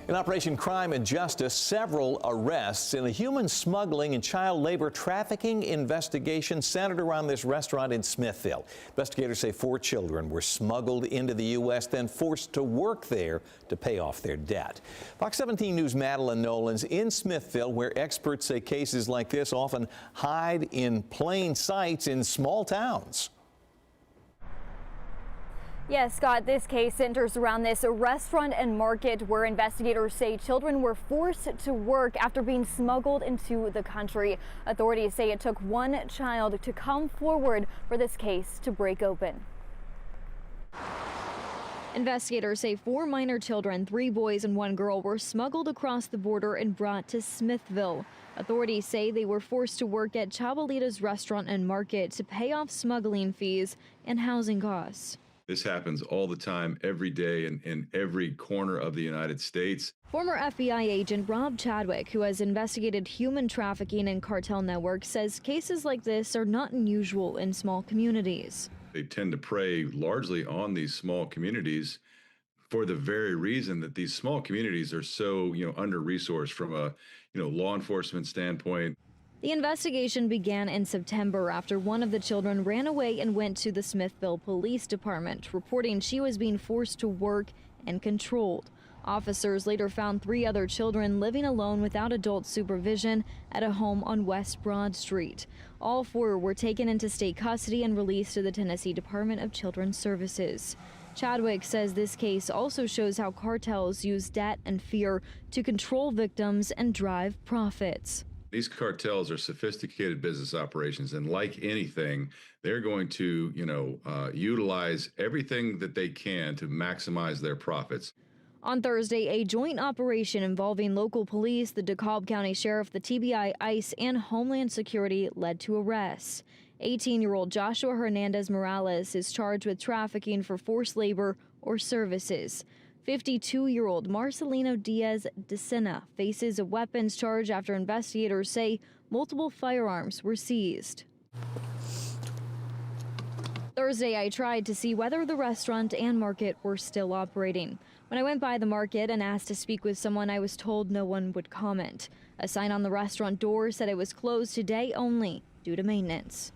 In Operation Crime and Justice, several arrests in a human smuggling and child labor trafficking investigation centered around this restaurant in Smithville. Investigators say 4 children were smuggled into the U.S., then forced to work there to pay off their debt. Fox 17 News' Madeline Nolan's in Smithville, where experts say cases like this often hide in plain sight in small towns. Yes, Scott, this case centers around this restaurant and market where investigators say children were forced to work after being smuggled into the country. Authorities say it took one child to come forward for this case to break open. Investigators say 4 minor children, 3 boys and 1 girl, were smuggled across the border and brought to Smithville. Authorities say they were forced to work at Chabelita's restaurant and market to pay off smuggling fees and housing costs. This happens all the time, every day, in every corner of the United States. Former FBI agent Rob Chadwick, who has investigated human trafficking and cartel networks, says cases like this are not unusual in small communities. They tend to prey largely on these small communities for the very reason that these small communities are so, under-resourced from a, law enforcement standpoint. The investigation began in September after one of the children ran away and went to the Smithville Police Department, reporting she was being forced to work and controlled. Officers later found 3 other children living alone without adult supervision at a home on West Broad Street. All 4 were taken into state custody and released to the Tennessee Department of Children's Services. Chadwick says this case also shows how cartels use debt and fear to control victims and drive profits. These cartels are sophisticated business operations, and like anything, they're going to, utilize everything that they can to maximize their profits. On Thursday, a joint operation involving local police, the DeKalb County Sheriff, the TBI, ICE, and Homeland Security led to arrests. 18-year-old Joshua Hernandez-Morales is charged with trafficking for forced labor or services. 52-year-old Marcelino Diaz-Decena faces a weapons charge after investigators say multiple firearms were seized. Thursday, I tried to see whether the restaurant and market were still operating. When I went by the market and asked to speak with someone, I was told no one would comment. A sign on the restaurant door said it was closed today only due to maintenance.